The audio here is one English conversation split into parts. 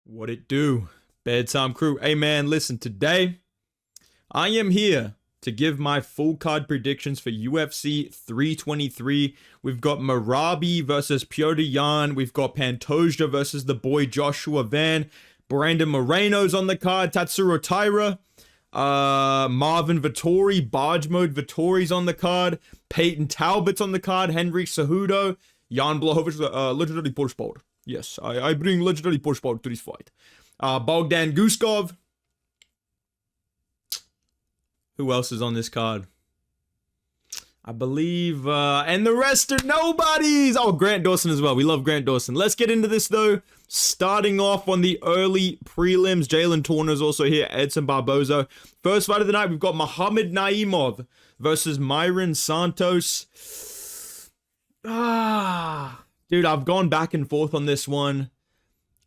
What it do? Bedtime crew. Hey man, listen, today I am here to give my full card predictions for UFC 323. We've got Marabi versus Piotr Yan. We've got Pantoja versus the boy Joshua Van. Brandon Moreno's on the card. Tatsuro Taira. Marvin Vettori. Barge Mode Vettori's on the card. Peyton Talbott's on the card. Henry Cejudo. Jan Blachowicz, legendary pushboard. Yes, I bring legendary pushboard to this fight. Bogdan Guskov. Who else is on this card? I believe, and the rest are nobodies. Oh, Grant Dawson as well. We love Grant Dawson. Let's get into this though. Starting off on the early prelims, Jalen Turner's also here. Edson Barboza. First fight of the night, we've got Muhammad Naimov versus Myron Santos. Dude, I've gone back and forth on this one.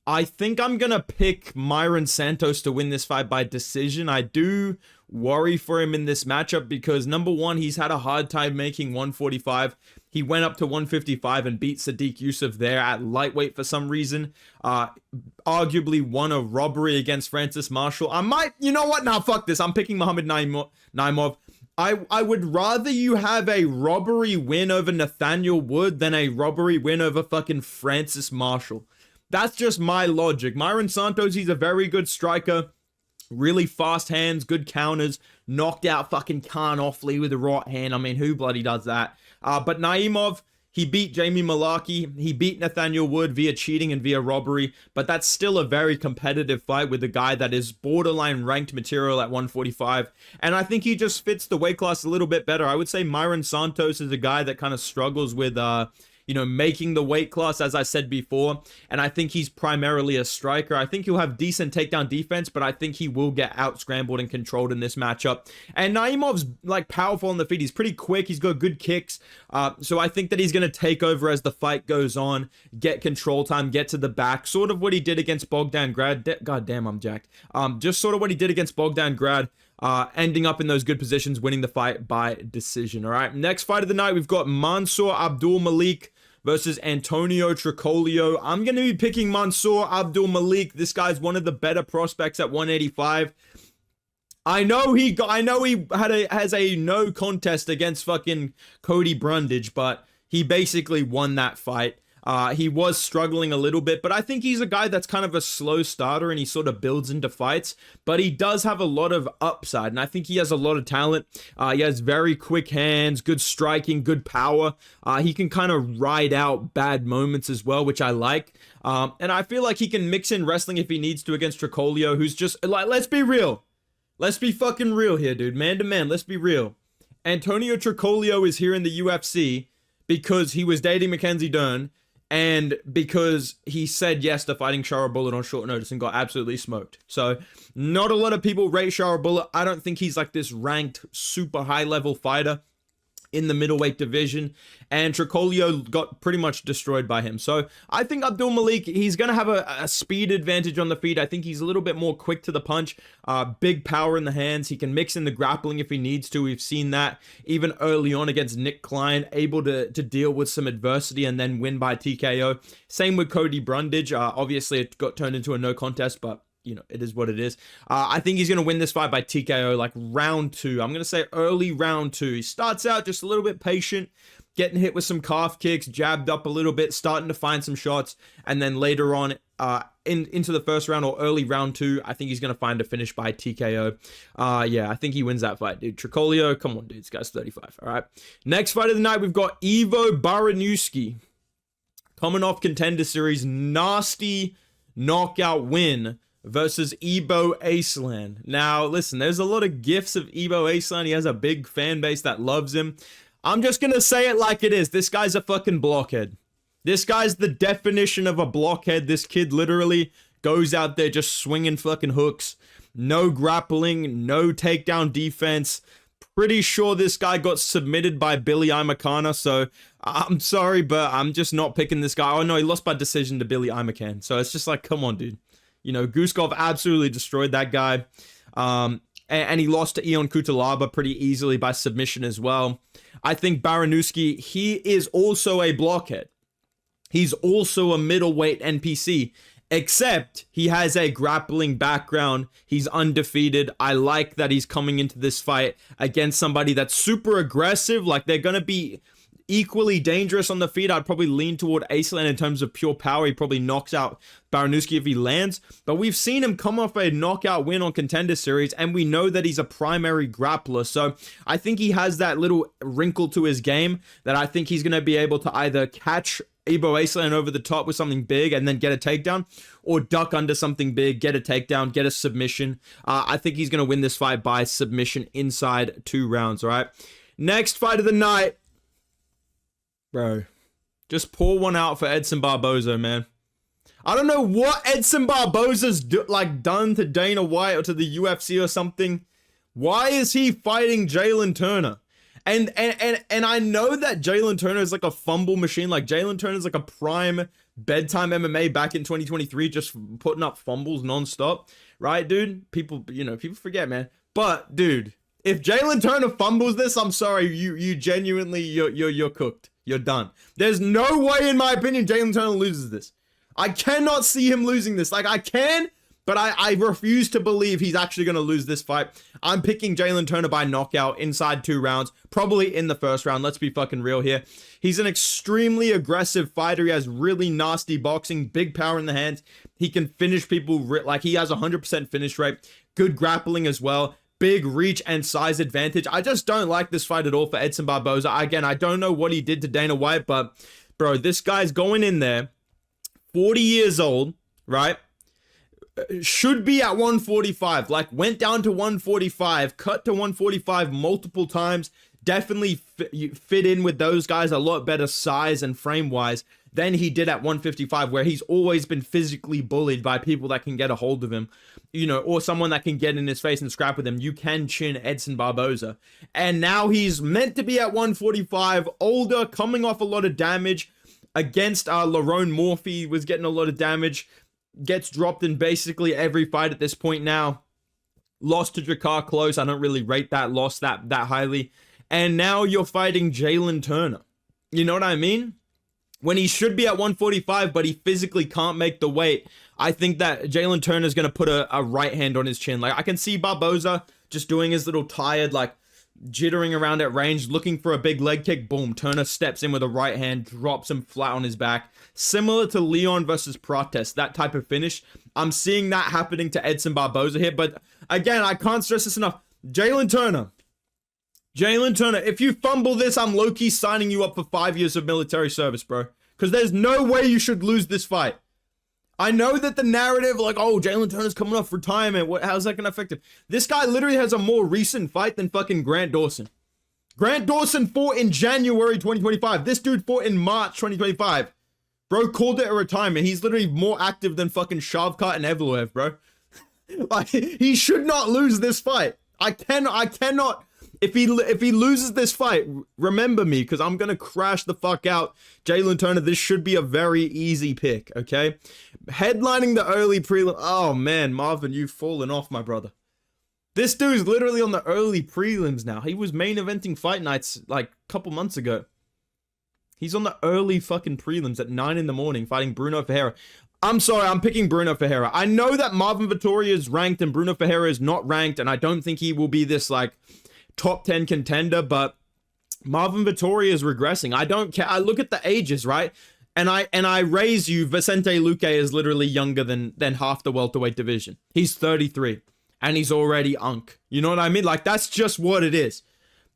I think I'm going to pick Myron Santos to win this fight by decision. I do worry for him in this matchup because, number one, he's had a hard time making 145. He went up to 155 and beat Sadiq Yusuf there at lightweight for some reason. Arguably won a robbery against Francis Marshall. You know what? Nah, fuck this. I'm picking Muhammad Naimov. I would rather you have a robbery win over Nathaniel Wood than a robbery win over fucking Francis Marshall. That's just my logic. Myron Santos, he's a very good striker. Really fast hands, good counters. Knocked out fucking Khan Offley with a right hand. I mean, who bloody does that? But Naimov, he beat Jamie Malaki. He beat Nathaniel Wood via cheating and via robbery. But that's still a very competitive fight with a guy that is borderline ranked material at 145. And I think he just fits the weight class a little bit better. I would say Myron Santos is a guy that kind of struggles with, making the weight class, as I said before. And I think he's primarily a striker. I think he'll have decent takedown defense, but I think he will get out scrambled and controlled in this matchup. And Naimov's like powerful on the feet. He's pretty quick. He's got good kicks. So I think that he's going to take over as the fight goes on, get control time, get to the back. Sort of what he did against Bogdan Grad. God damn, I'm jacked. Just sort of what he did against Bogdan Grad. Ending up in those good positions, winning the fight by decision. All right, next fight of the night, we've got Mansour Abdul Malik versus Antonio Trocoli. I'm going to be picking Mansour Abdul Malik. This guy's one of the better prospects at 185. I know he has a no contest against fucking Cody Brundage, but he basically won that fight. He was struggling a little bit, but I think he's a guy that's kind of a slow starter and he sort of builds into fights, but he does have a lot of upside, and I think he has a lot of talent. He has very quick hands, good striking, good power. He can kind of ride out bad moments as well, which I like. And I feel like he can mix in wrestling if he needs to against Trocoli, who's just, like, let's be real. Let's be fucking real here, dude. Man to man, let's be real. Antonio Trocoli is here in the UFC because he was dating Mackenzie Dern, and because he said yes to fighting Shara Bullet on short notice and got absolutely smoked. So not a lot of people rate Shara Bullet. I don't think he's like this ranked super high level fighter in the middleweight division, and Trocoli got pretty much destroyed by him. So I think Abdul Malik, he's going to have a speed advantage on the feet. I think he's a little bit more quick to the punch, big power in the hands. He can mix in the grappling if he needs to. We've seen that even early on against Nick Klein, able to deal with some adversity and then win by TKO. Same with Cody Brundage. Obviously, it got turned into a no contest, but it is what it is. I think he's going to win this fight by TKO, like round 2. I'm going to say early round 2. He starts out just a little bit patient, getting hit with some calf kicks, jabbed up a little bit, starting to find some shots. And then later on into the first round or early round 2, I think he's going to find a finish by TKO. Yeah, I think he wins that fight, dude. Trocoli, come on, dude. This guy's 35. All right. Next fight of the night, we've got Ivo Barriewsky coming off Contender Series. Nasty knockout win versus Ebo Aceland. Now, listen, there's a lot of gifs of Ebo Aceland. He has a big fan base that loves him. I'm just going to say it like it is. This guy's a fucking blockhead. This guy's the definition of a blockhead. This kid literally goes out there just swinging fucking hooks. No grappling, no takedown defense. Pretty sure this guy got submitted by Billy Imakana, so I'm sorry, but I'm just not picking this guy. Oh, no, he lost by decision to Billy Imakan. So it's just like, come on, dude. Guskov absolutely destroyed that guy. And he lost to Ion Kutalaba pretty easily by submission as well. I think Barriewsky, he is also a blockhead. He's also a middleweight NPC. Except he has a grappling background. He's undefeated. I like that he's coming into this fight against somebody that's super aggressive. Like, they're going to be equally dangerous on the feet. I'd probably lean toward Aceland in terms of pure power. He probably knocks out Barriewsky if he lands. But we've seen him come off a knockout win on Contender Series, and we know that he's a primary grappler. So I think he has that little wrinkle to his game that I think he's going to be able to either catch Ibo Aceland over the top with something big and then get a takedown, or duck under something big, get a takedown, get a submission. I think he's going to win this fight by submission inside 2 rounds, all right? Next fight of the night. Bro, just pour one out for Edson Barboza, man. I don't know what Edson Barboza's done to Dana White or to the UFC or something. Why is he fighting Jalen Turner? And I know that Jalen Turner is like a fumble machine. Like, Jalen Turner is like a prime Bedtime MMA back in 2023, just putting up fumbles nonstop, right, dude? People forget, man. But dude, if Jalen Turner fumbles this, I'm sorry, you genuinely you're cooked. You're done. There's no way, in my opinion, Jalen Turner loses this. I cannot see him losing this. Like, I can, but I refuse to believe he's actually going to lose this fight. I'm picking Jalen Turner by knockout inside 2 rounds, probably in the first round. Let's be fucking real here. He's an extremely aggressive fighter. He has really nasty boxing, big power in the hands. He can finish people, like, he has 100% finish rate, good grappling as well. Big reach and size advantage. I just don't like this fight at all for Edson Barboza. Again, I don't know what he did to Dana White, but bro, this guy's going in there, 40 years old, right? Should be at 145. Like, went down to 145, cut to 145 multiple times. Definitely fit in with those guys, a lot better size and frame wise than he did at 155, where he's always been physically bullied by people that can get a hold of him, or someone that can get in his face and scrap with him. You can chin Edson Barboza. And now he's meant to be at 145, older, coming off a lot of damage against Lerone Murphy, was getting a lot of damage, gets dropped in basically every fight at this point now. Lost to Drakkar close. I don't really rate that loss that highly. And now you're fighting Jalen Turner. You know what I mean? When he should be at 145, but he physically can't make the weight. I think that Jalen Turner is going to put a right hand on his chin. Like, I can see Barboza just doing his little tired, like, jittering around at range, looking for a big leg kick. Boom, Turner steps in with a right hand, drops him flat on his back. Similar to Leon versus Prates, that type of finish. I'm seeing that happening to Edson Barboza here. But again, I can't stress this enough. Jalen Turner, if you fumble this, I'm low-key signing you up for 5 years of military service, bro. Because there's no way you should lose this fight. I know that the narrative, like, oh, Jalen Turner's coming off retirement. How's that going to affect him? This guy literally has a more recent fight than fucking Grant Dawson. Grant Dawson fought in January 2025. This dude fought in March 2025. Bro called it a retirement. He's literally more active than fucking Shavkat and Evloev, bro. Like, he should not lose this fight. I cannot. If he loses this fight, remember me, because I'm going to crash the fuck out Jalen Turner. This should be a very easy pick, okay? Headlining the early prelim. Oh, man, Marvin, you've fallen off, my brother. This dude's literally on the early prelims now. He was main eventing fight nights like a couple months ago. He's on the early fucking prelims at 9 in the morning fighting Bruno Ferreira. I'm sorry, I'm picking Bruno Ferreira. I know that Marvin Vettori is ranked and Bruno Ferreira is not ranked, and I don't think he will be this, like, top 10 contender, but Marvin Vettori is regressing. I don't care. I look at the ages, right? And I raise you, Vicente Luque is literally younger than half the welterweight division. He's 33 and he's already unk. You know what I mean? Like, that's just what it is.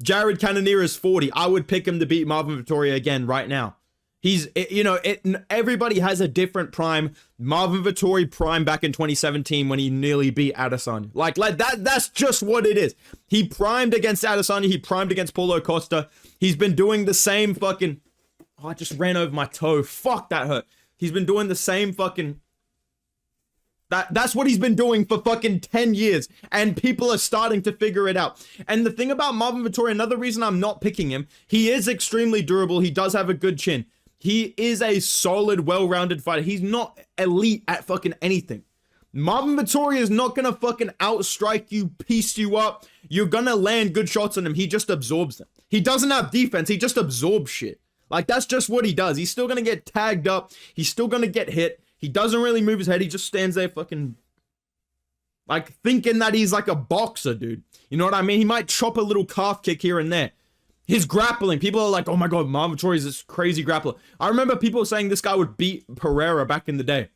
Jared Cannonier is 40. I would pick him to beat Marvin Vettori again right now. Everybody has a different prime. Marvin Vettori prime back in 2017 when he nearly beat Adesanya. Like that's just what it is. He primed against Adesanya. He primed against Paulo Costa. He's been doing the same fucking... Oh, I just ran over my toe. Fuck, that hurt. He's been doing the same fucking... That's what he's been doing for fucking 10 years. And people are starting to figure it out. And the thing about Marvin Vettori, another reason I'm not picking him, he is extremely durable. He does have a good chin. He is a solid, well-rounded fighter. He's not elite at fucking anything. Marvin Vettori is not gonna fucking outstrike you, piece you up. You're gonna land good shots on him. He just absorbs them. He doesn't have defense. He just absorbs shit. Like, that's just what he does. He's still gonna get tagged up. He's still gonna get hit. He doesn't really move his head. He just stands there fucking, like, thinking that he's like a boxer, dude. You know what I mean? He might chop a little calf kick here and there. His grappling, people are like, oh my God, Marvin Vettori is this crazy grappler. I remember people saying this guy would beat Ferreira back in the day.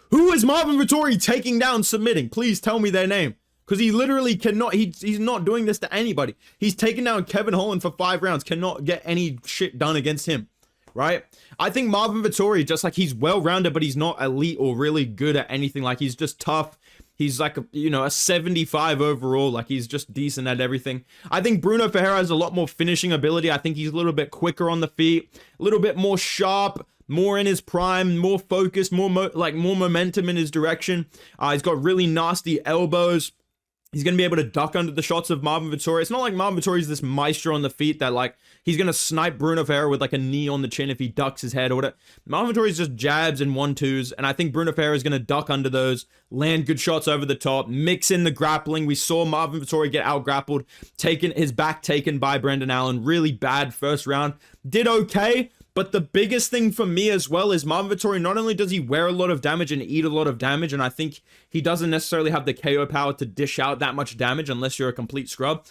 Who is Marvin Vettori taking down, submitting? Please tell me their name. Because he literally cannot, he's not doing this to anybody. He's taken down Kevin Holland for 5 rounds, cannot get any shit done against him, right? I think Marvin Vettori, just like, he's well-rounded, but he's not elite or really good at anything. Like, he's just tough. He's like, a 75 overall. Like, he's just decent at everything. I think Bruno Ferreira has a lot more finishing ability. I think he's a little bit quicker on the feet, a little bit more sharp, more in his prime, more focused, more momentum in his direction. He's got really nasty elbows. He's going to be able to duck under the shots of Marvin Vettori. It's not like Marvin Vettori is this maestro on the feet that, like, he's going to snipe Bruno Ferreira with, like, a knee on the chin if he ducks his head or whatever. Marvin Vettori is just jabs and 1-2s, and I think Bruno Ferreira is going to duck under those, land good shots over the top, mix in the grappling. We saw Marvin Vettori get out-grappled, his back taken by Brendan Allen. Really bad first round. Did okay. But the biggest thing for me as well is Marvin Vettori, not only does he wear a lot of damage and eat a lot of damage, and I think he doesn't necessarily have the KO power to dish out that much damage unless you're a complete scrub.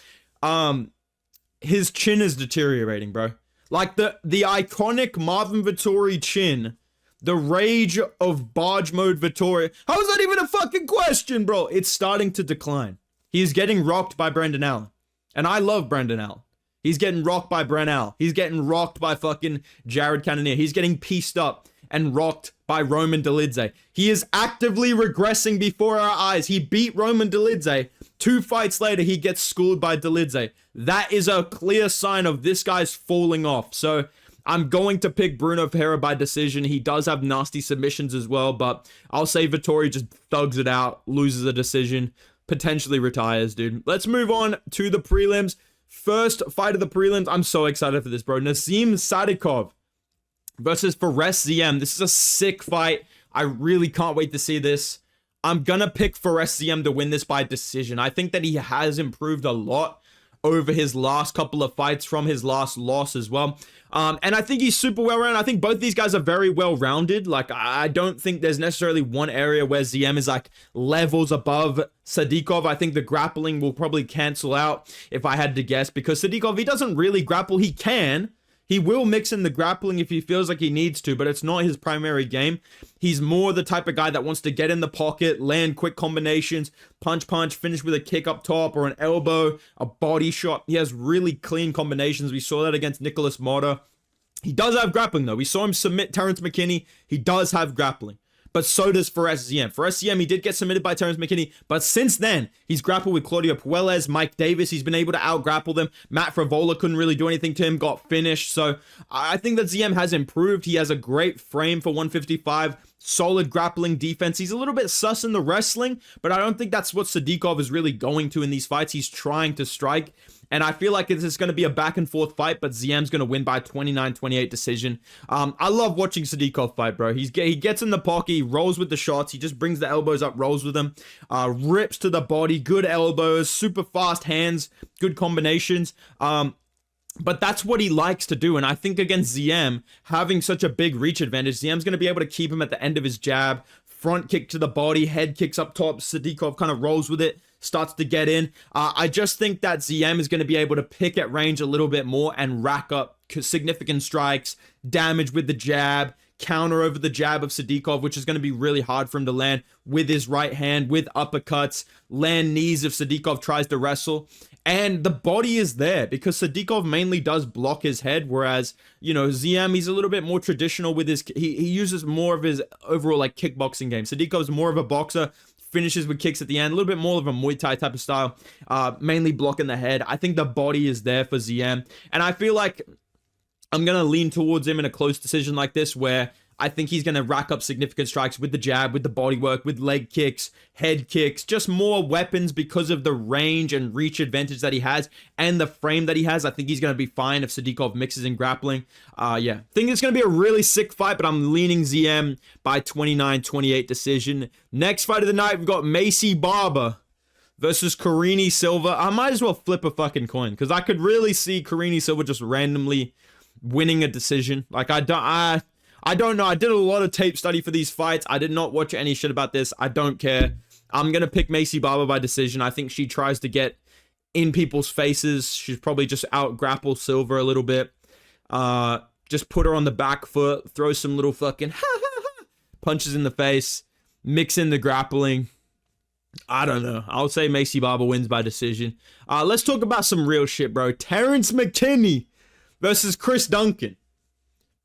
His chin is deteriorating, bro. Like the iconic Marvin Vettori chin, the rage of barge mode Vettori. How is that even a fucking question, bro? It's starting to decline. He's getting rocked by Brendan Allen. And I love Brendan Allen. He's getting rocked by Brenal. He's getting rocked by fucking Jared Cannonier. He's getting pieced up and rocked by Roman Dolidze. He is actively regressing before our eyes. He beat Roman Dolidze. 2 fights later, he gets schooled by Dolidze. That is a clear sign of this guy's falling off. So I'm going to pick Bruno Ferreira by decision. He does have nasty submissions as well, but I'll say Vettori just thugs it out, loses a decision, potentially retires, dude. Let's move on to the prelims. First fight of the prelims. I'm so excited for this, bro. Nazim Sadykhov versus Fares Ziam. This is a sick fight. I really can't wait to see this. I'm gonna pick Fares Ziam to win this by decision. I think that he has improved a lot over his last couple of fights from his last loss as well. And I think he's super well-rounded. I think both these guys are very well-rounded. Like, I don't think there's necessarily one area where Ziam is, like, levels above Sadykhov. I think the grappling will probably cancel out if I had to guess, because Sadykhov, he doesn't really grapple. He can. He will mix in the grappling if he feels like he needs to, but it's not his primary game. He's more the type of guy that wants to get in the pocket, land quick combinations, punch, finish with a kick up top or an elbow, a body shot. He has really clean combinations. We saw that against Nicholas Motta. He does have grappling, though. We saw him submit Terrence McKinney. He does have grappling. But so does Fares Ziam. Fares Ziam, he did get submitted by Terrence McKinney, but since then, he's grappled with Claudio Puelles, Mike Davis. He's been able to out-grapple them. Matt Frivola couldn't really do anything to him, got finished. So I think that Ziam has improved. He has a great frame for 155, solid grappling defense. He's a little bit sus in the wrestling, but I don't think that's what Sadykhov is really going to in these fights. He's trying to strike. And I feel like this is going to be a back and forth fight, but Ziam's going to win by 29-28 decision. I love watching Sadykhov fight, bro. He gets in the pocket, he rolls with the shots, he just brings the elbows up, rolls with them, rips to the body, good elbows, super fast hands, good combinations. But that's what he likes to do. And I think against Ziam, having such a big reach advantage, Ziam's going to be able to keep him at the end of his jab, front kick to the body, head kicks up top. Sadykhov kind of rolls with it, starts to get in. I just think that Ziam is going to be able to pick at range a little bit more and rack up significant strikes, damage with the jab, counter over the jab of Sadykhov, which is going to be really hard for him to land with his right hand, with uppercuts, land knees if Sadykhov tries to wrestle. And the body is there because Sadykhov mainly does block his head, whereas, you know, Ziam, he's a little bit more traditional with his, he uses more of his overall, like, kickboxing game. Sadykhov's more of a boxer, finishes with kicks at the end, a little bit more of a Muay Thai type of style, mainly blocking the head. I think the body is there for Ziam, and I feel like I'm going to lean towards him in a close decision like this, where I think he's going to rack up significant strikes with the jab, with the body work, with leg kicks, head kicks, just more weapons because of the range and reach advantage that he has and the frame that he has. I think he's going to be fine if Sadykhov mixes in grappling. Yeah, think it's going to be a really sick fight, but I'm leaning Ziam by 29-28 decision. Next fight of the night, we've got Macy Barber versus Carini Silva. I might as well flip a fucking coin because I could really see Carini Silva just randomly winning a decision. Like, I don't know. I did a lot of tape study for these fights. I did not watch any shit about this. I don't care. I'm going to pick Macy Barber by decision. I think she tries to get in people's faces. She's probably just out grapple Silva a little bit. Just put her on the back foot, throw some little fucking punches in the face, mix in the grappling. I don't know. I'll say Macy Barber wins by decision. Let's talk about some real shit, bro. Terrence McKinney versus Chris Duncan.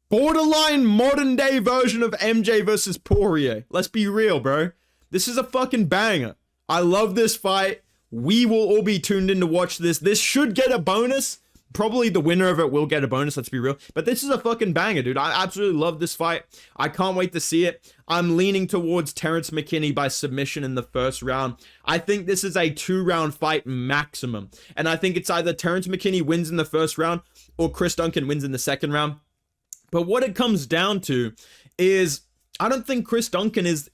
Borderline modern day version of MJ versus Poirier. Let's be real, bro. This is a fucking banger. I love this fight. We will all be tuned in to watch this. This should get a bonus. Probably the winner of it will get a bonus, let's be real. But this is a fucking banger, dude. I absolutely love this fight. I can't wait to see it. I'm leaning towards Terrence McKinney by submission in the first round. I think this is a 2-round fight maximum. And I think it's either Terrence McKinney wins in the first round or Chris Duncan wins in the second round. But what it comes down to is I don't think Chris Duncan is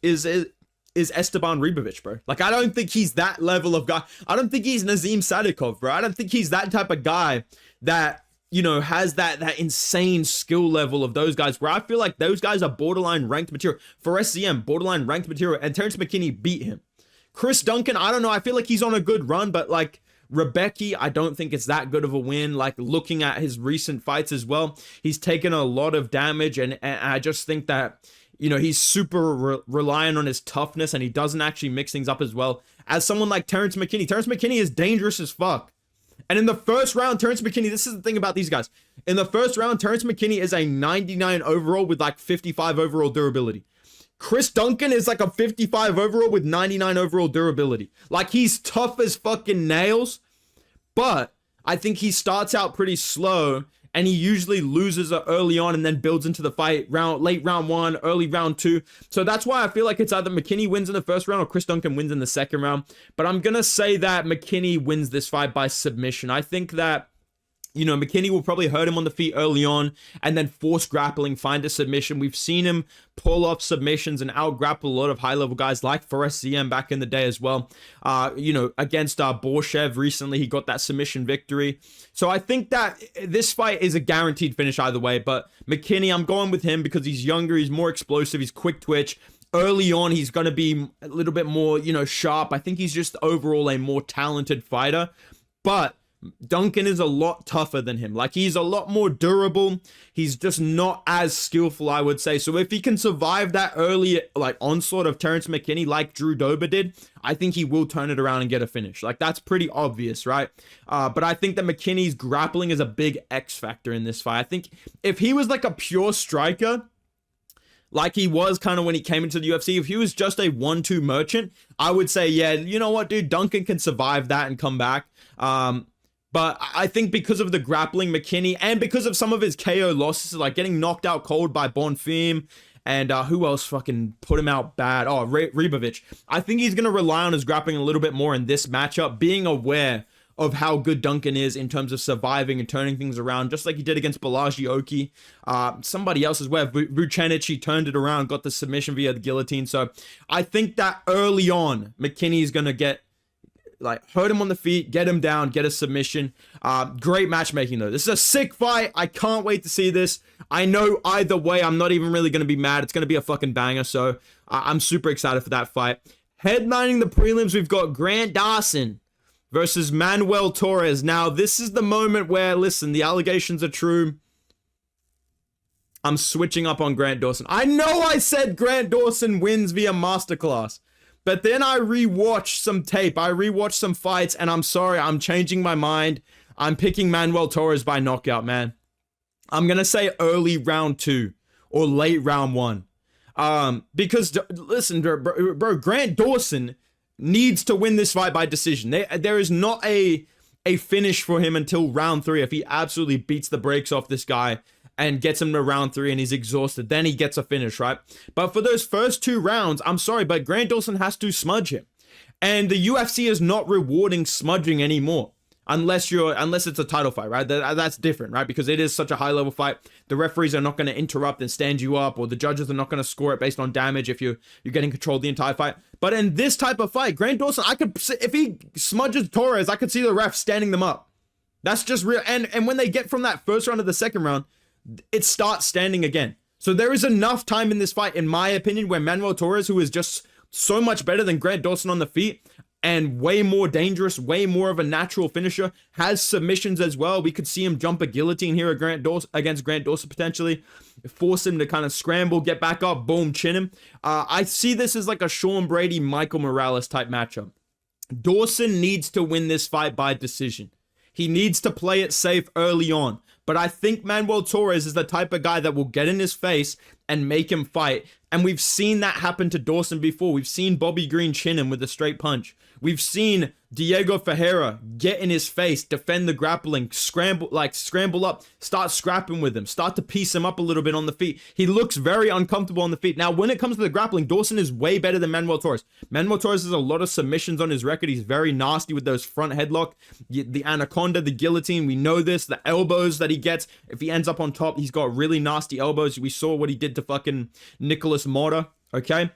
Esteban Ribovic, bro. Like, I don't think he's that level of guy. I don't think he's Nazim Sadykhov, bro. I don't think he's that type of guy that, you know, has that insane skill level of those guys, where I feel like those guys are borderline ranked material. For SCM, borderline ranked material, and Terrence McKinney beat him. Chris Duncan, I don't know. I feel like he's on a good run, but like Rebecca, I don't think it's that good of a win. Like, looking at his recent fights as well, he's taken a lot of damage, and I just think that, you know, he's super reliant on his toughness, and he doesn't actually mix things up as well as someone like Terrence McKinney. Terrence McKinney is dangerous as fuck. And in the first round, Terrence McKinney, this is the thing about these guys. In the first round, Terrence McKinney is a 99 overall with like 55 overall durability. Chris Duncan is like a 55 overall with 99 overall durability. Like, he's tough as fucking nails, but I think he starts out pretty slow, and he usually loses early on and then builds into the fight late round 1, early round 2. So that's why I feel like it's either McKinney wins in the first round or Chris Duncan wins in the second round. But I'm going to say that McKinney wins this fight by submission. I think that, you know, McKinney will probably hurt him on the feet early on and then force grappling, find a submission. We've seen him pull off submissions and out-grapple a lot of high-level guys like Ziam back in the day as well. You know, against Borshev recently, he got that submission victory. So I think that this fight is a guaranteed finish either way. But McKinney, I'm going with him because he's younger, he's more explosive, he's quick twitch. Early on, he's going to be a little bit more, you know, sharp. I think he's just overall a more talented fighter. But Duncan is a lot tougher than him. Like, he's a lot more durable. He's just not as skillful, I would say. So if he can survive that early, like, onslaught of Terrence McKinney like Drew Dober did, I think he will turn it around and get a finish. Like, that's pretty obvious, right? But I think that McKinney's grappling is a big X factor in this fight. I think if he was like a pure striker, like he was kind of when he came into the UFC, if he was just a 1-2 merchant, I would say, yeah, you know what, dude, Duncan can survive that and come back. But I think because of the grappling, McKinney, and because of some of his KO losses, like getting knocked out cold by Bonfim, and who else fucking put him out bad? Oh, Ribovic. I think he's going to rely on his grappling a little bit more in this matchup, being aware of how good Duncan is in terms of surviving and turning things around, just like he did against Blachowicz. Somebody else as well, Vucenic, he turned it around, got the submission via the guillotine. So I think that early on, McKinney's going to get, like, hurt him on the feet, get him down, get a submission. Great matchmaking, though. This is a sick fight. I can't wait to see this. I know either way, I'm not even really going to be mad. It's going to be a fucking banger, so I'm super excited for that fight. Headlining the prelims, we've got Grant Dawson versus Manuel Torres. Now, this is the moment where, listen, the allegations are true. I'm switching up on Grant Dawson. I know I said Grant Dawson wins via masterclass, but then I rewatched some tape. I rewatched some fights, and I'm sorry, I'm changing my mind. I'm picking Manuel Torres by knockout, man. I'm going to say early round 2 or late round 1. Because, listen, bro, Grant Dawson needs to win this fight by decision. There is not a finish for him until round 3. If he absolutely beats the brakes off this guy and gets him to round 3 and he's exhausted, then he gets a finish, right? But for those first 2 rounds, I'm sorry, but Grant Dawson has to smudge him. And the UFC is not rewarding smudging anymore. Unless it's a title fight, right? That's different, right? Because it is such a high level fight. The referees are not going to interrupt and stand you up, or the judges are not going to score it based on damage if you're getting control of the entire fight. But in this type of fight, Grant Dawson, if he smudges Torres, I could see the ref standing them up. That's just real. And when they get from that first round to the second round, it starts standing again. So there is enough time in this fight, in my opinion, where Manuel Torres, who is just so much better than Grant Dawson on the feet and way more dangerous, way more of a natural finisher, has submissions as well. We could see him jump a guillotine here against Grant Dawson potentially, force him to kind of scramble, get back up, boom, chin him. I see this as like a Sean Brady, Michael Morales type matchup. Dawson needs to win this fight by decision. He needs to play it safe early on. But I think Manuel Torres is the type of guy that will get in his face and make him fight. And we've seen that happen to Dawson before. We've seen Bobby Green chin him with a straight punch. We've seen Diego Ferreira get in his face, defend the grappling, scramble up, start scrapping with him, start to piece him up a little bit on the feet. He looks very uncomfortable on the feet. Now, when it comes to the grappling, Dawson is way better than Manuel Torres. Manuel Torres has a lot of submissions on his record. He's very nasty with those front headlock, the anaconda, the guillotine. We know this, the elbows that he gets. If he ends up on top, he's got really nasty elbows. We saw what he did to fucking Nicholas Mota, okay?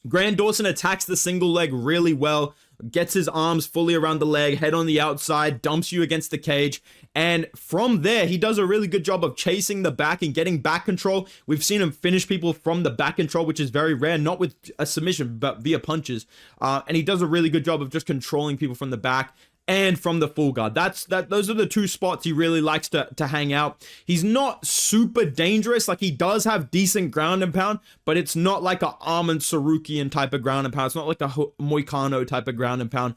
Grant Dawson attacks the single leg really well, gets his arms fully around the leg, head on the outside, dumps you against the cage. And from there, he does a really good job of chasing the back and getting back control. We've seen him finish people from the back control, which is very rare, not with a submission, but via punches. And he does a really good job of just controlling people from the back and from the full guard. Those are the two spots he really likes to hang out. He's not super dangerous. Like, he does have decent ground and pound, but it's not like a Arman Sarukian type of ground and pound. It's not like a Moicano type of ground and pound.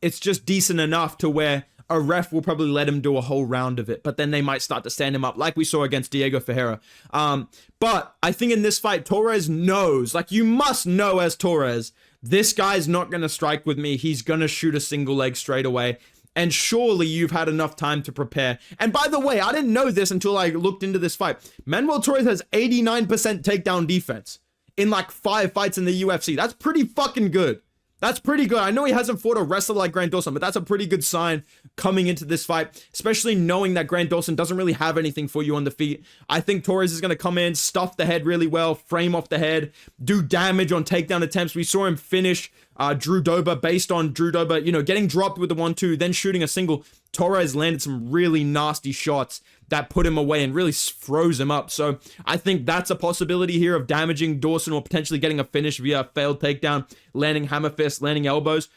It's just decent enough to where a ref will probably let him do a whole round of it, but then they might start to stand him up like we saw against Diego Ferreira. But I think in this fight, Torres knows, like, you must know as Torres, this guy's not going to strike with me. He's going to shoot a single leg straight away. And surely you've had enough time to prepare. And by the way, I didn't know this until I looked into this fight. Manuel Torres has 89% takedown defense in like 5 fights in the UFC. That's pretty fucking good. That's pretty good. I know he hasn't fought a wrestler like Grant Dawson, but that's a pretty good sign coming into this fight, especially knowing that Grant Dawson doesn't really have anything for you on the feet. I think Torres is going to come in, stuff the head really well, frame off the head, do damage on takedown attempts. We saw him finish Drew Dober based on Drew Dober, getting dropped with the 1-2, then shooting a single. Torres landed some really nasty shots that put him away and really froze him up. So I think that's a possibility here of damaging Dawson or potentially getting a finish via a failed takedown, landing hammer fists, landing elbows.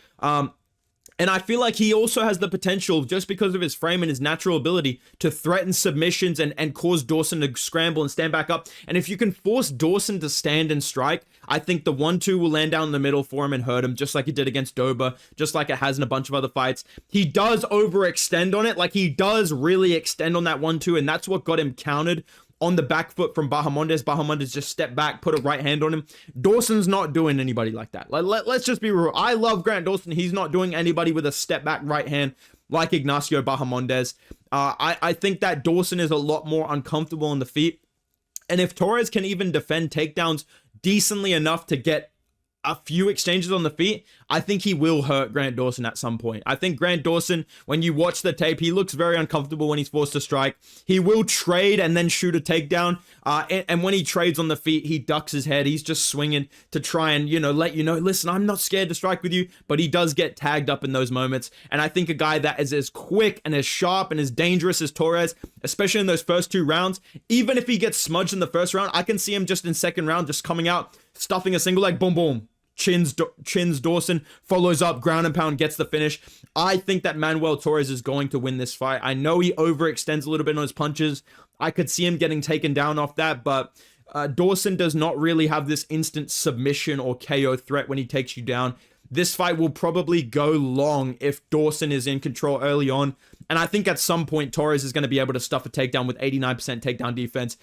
And I feel like he also has the potential, just because of his frame and his natural ability, to threaten submissions and cause Dawson to scramble and stand back up. And if you can force Dawson to stand and strike, I think the 1-2 will land down in the middle for him and hurt him, just like he did against Dober, just like it has in a bunch of other fights. He does overextend on it. Like, he does really extend on that 1-2, and that's what got him countered on the back foot from Bahamondes. Bahamondes just stepped back, put a right hand on him. Dawson's not doing anybody like that. Let's just be real. I love Grant Dawson. He's not doing anybody with a step back right hand like Ignacio Bahamondes. I think that Dawson is a lot more uncomfortable on the feet. And if Torres can even defend takedowns decently enough to get a few exchanges on the feet, I think he will hurt Grant Dawson at some point. I think Grant Dawson, when you watch the tape, he looks very uncomfortable when he's forced to strike. He will trade and then shoot a takedown. And when he trades on the feet, he ducks his head. He's just swinging to try and, let you know, listen, I'm not scared to strike with you. But he does get tagged up in those moments. And I think a guy that is as quick and as sharp and as dangerous as Torres, especially in those first 2 rounds, even if he gets smudged in the first round, I can see him just in second round, just coming out, stuffing a single leg, boom, boom. Chins Dawson, follows up, ground and pound, gets the finish. I think that Manuel Torres is going to win this fight. I know he overextends a little bit on his punches. I could see him getting taken down off that, but Dawson does not really have this instant submission or KO threat when he takes you down. This fight will probably go long if Dawson is in control early on. And I think at some point, Torres is going to be able to stuff a takedown with 89% takedown defense,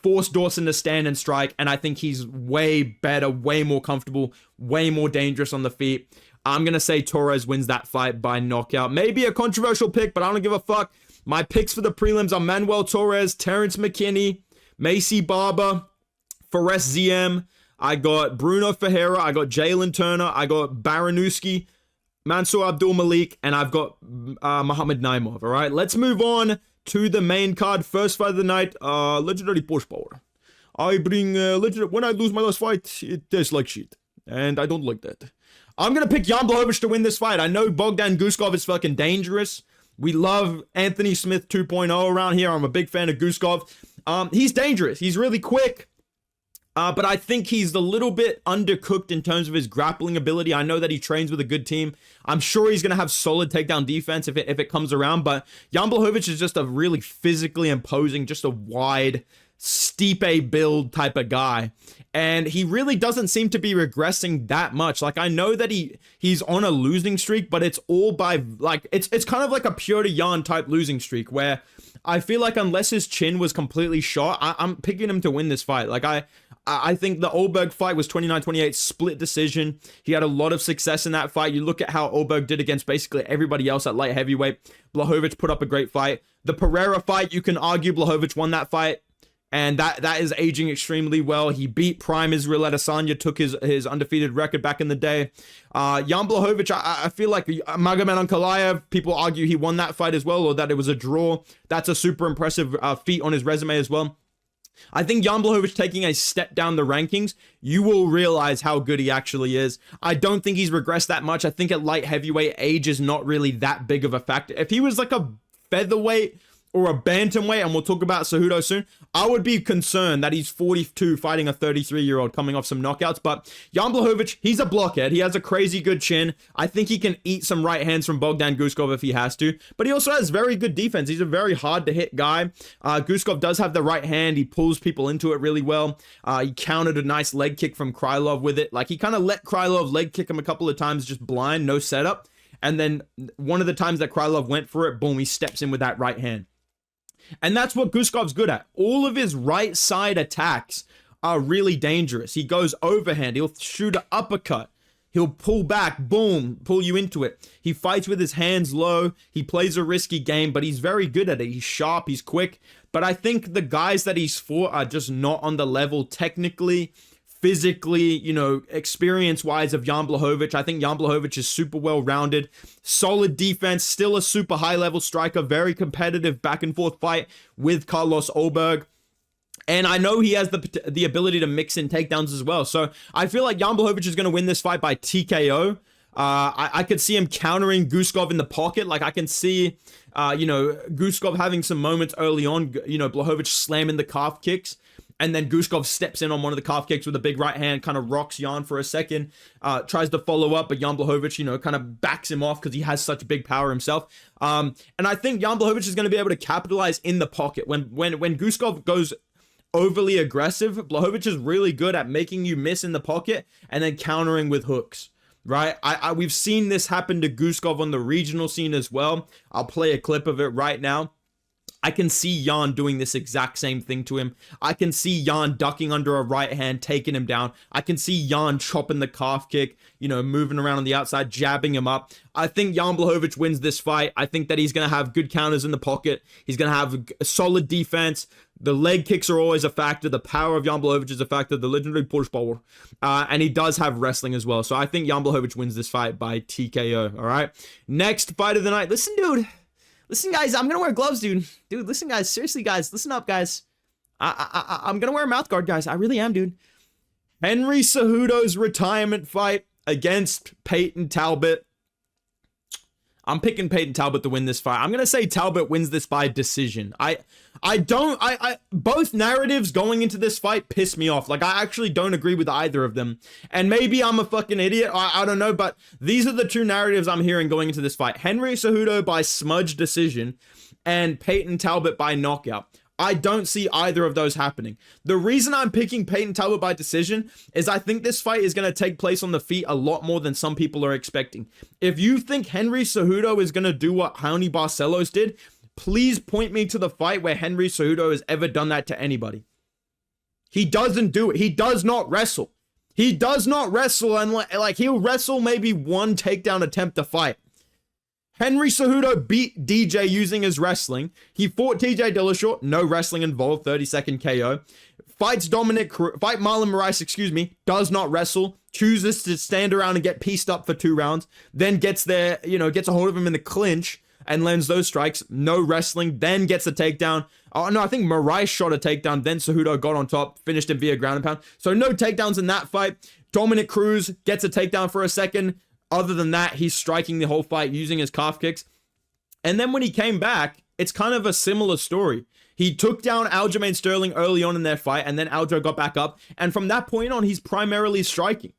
force Dawson to stand and strike, and I think he's way better, way more comfortable, way more dangerous on the feet. I'm going to say Torres wins that fight by knockout. Maybe a controversial pick, but I don't give a fuck. My picks for the prelims are Manuel Torres, Terrence McKinney, Macy Barber, Fares Ziam. I got Bruno Ferreira, I got Jalen Turner, I got Barriewsky, Mansour Abdul Malik, and I've got Muhammad Naimov. All right, let's move on to the main card. First fight of the night, legendary push power. I bring legendary. When I lose my last fight, it tastes like shit, and I don't like that. I'm gonna pick Jan Blachowicz to win this fight. I know Bogdan Guskov is fucking dangerous. We love Anthony Smith 2.0 around here. I'm a big fan of Guskov. He's dangerous. He's really quick. But I think he's a little bit undercooked in terms of his grappling ability. I know that he trains with a good team. I'm sure he's going to have solid takedown defense if it comes around. But Jan Blachowicz is just a really physically imposing, just a wide, Stipe build type of guy. And he really doesn't seem to be regressing that much. Like, I know that he's on a losing streak, but it's all by, like, it's kind of like a Piotr Jan type losing streak where I feel like unless his chin was completely shot, I'm picking him to win this fight. Like, I think the Olberg fight was 29-28 split decision. He had a lot of success in that fight. You look at how Olberg did against basically everybody else at light heavyweight. Blachowicz put up a great fight. The Ferreira fight, you can argue Blachowicz won that fight. And that is aging extremely well. He beat Prime Israel Adesanya, took his undefeated record back in the day. Jan Blachowicz, I feel like Magomed Ankalaev, people argue he won that fight as well, or that it was a draw. That's a super impressive feat on his resume as well. I think Jan Blachowicz taking a step down the rankings, you will realize how good he actually is. I don't think he's regressed that much. I think at light heavyweight, age is not really that big of a factor. If he was like a featherweight or a bantamweight, and we'll talk about Cejudo soon, I would be concerned that he's 42 fighting a 33-year-old coming off some knockouts. But Jan Blachowicz, he's a blockhead. He has a crazy good chin. I think he can eat some right hands from Bogdan Guskov if he has to. But he also has very good defense. He's a very hard to hit guy. Guskov does have the right hand. He pulls people into it really well. He countered a nice leg kick from Krylov with it. Like, he kind of let Krylov leg kick him a couple of times just blind, no setup. And then one of the times that Krylov went for it, boom, he steps in with that right hand. And that's what Guskov's good at. All of his right side attacks are really dangerous. He goes overhand. He'll shoot an uppercut. He'll pull back, boom, pull you into it. He fights with his hands low. He plays a risky game, but he's very good at it. He's sharp. He's quick. But I think the guys that he's fought are just not on the level technically, physically, experience-wise of Jan Blachowicz. I think Jan Blachowicz is super well-rounded, solid defense, still a super high-level striker, very competitive back-and-forth fight with Carlos Olberg. And I know he has the ability to mix in takedowns as well. So I feel like Jan Blachowicz is going to win this fight by TKO. I could see him countering Guskov in the pocket. Like, I can see, Guskov having some moments early on, Blachowicz slamming the calf kicks. And then Guskov steps in on one of the calf kicks with a big right hand, kind of rocks Jan for a second, tries to follow up, but Jan Blachowicz, kind of backs him off because he has such big power himself. And I think Jan Blachowicz is going to be able to capitalize in the pocket. When Guskov goes overly aggressive, Blachowicz is really good at making you miss in the pocket and then countering with hooks. Right? We've seen this happen to Guskov on the regional scene as well. I'll play a clip of it right now. I can see Jan doing this exact same thing to him. I can see Jan ducking under a right hand, taking him down. I can see Jan chopping the calf kick, moving around on the outside, jabbing him up. I think Jan Blachowicz wins this fight. I think that he's going to have good counters in the pocket. He's going to have a solid defense. The leg kicks are always a factor. The power of Jan Blachowicz is a factor. The legendary push power. And he does have wrestling as well. So I think Jan Blachowicz wins this fight by TKO. All right. Next fight of the night. Listen, dude. Listen, guys, I'm going to wear gloves, dude. Dude, listen, guys. Seriously, guys. Listen up, guys. I'm going to wear a mouth guard, guys. I really am, dude. Henry Cejudo's retirement fight against Peyton Talbott. I'm picking Peyton Talbott to win this fight. I'm going to say Talbott wins this by decision. Both narratives going into this fight piss me off. Like, I actually don't agree with either of them. And maybe I'm a fucking idiot. I don't know, but these are the two narratives I'm hearing going into this fight. Henry Cejudo by smudge decision and Peyton Talbott by knockout. I don't see either of those happening. The reason I'm picking Peyton Talbott by decision is I think this fight is going to take place on the feet a lot more than some people are expecting. If you think Henry Cejudo is going to do what Raoni Barcelos did, please point me to the fight where Henry Cejudo has ever done that to anybody. He doesn't do it. He does not wrestle. He does not wrestle, and like he'll wrestle maybe one takedown attempt to fight. Henry Cejudo beat DJ using his wrestling. He fought TJ Dillashaw, no wrestling involved, 30-second KO. Fight Marlon Moraes, does not wrestle, chooses to stand around and get pieced up for 2 rounds, then gets there, gets a hold of him in the clinch and lands those strikes, no wrestling, then gets a takedown. Oh no, I think Moraes shot a takedown, then Cejudo got on top, finished him via ground and pound. So no takedowns in that fight. Dominic Cruz gets a takedown for a second. Other than that, he's striking the whole fight using his calf kicks. And then when he came back, it's kind of a similar story. He took down Aljamain Sterling early on in their fight, and then Aljo got back up. And from that point on, he's primarily striking,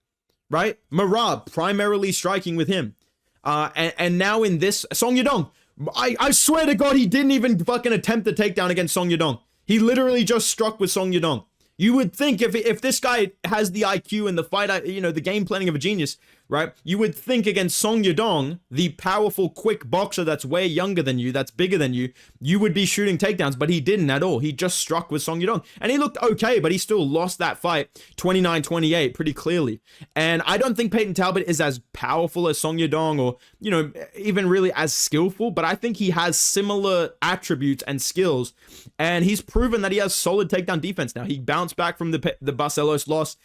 right? Merab, primarily striking with him. And now in this, Song Yadong, I swear to God, he didn't even fucking attempt the takedown against Song Yadong. He literally just struck with Song Yadong. You would think if this guy has the IQ and the fight, you know, the game planning of a genius, right? You would think against Song Yadong, the powerful, quick boxer that's way younger than you, that's bigger than you, you would be shooting takedowns, but he didn't at all. He just struck with Song Yadong. And he looked okay, but he still lost that fight 29-28 pretty clearly. And I don't think Peyton Talbott is as powerful as Song Yadong or, you know, even really as skillful, but I think he has similar attributes and skills. And he's proven that he has solid takedown defense now. He bounced back from the Barcelos loss,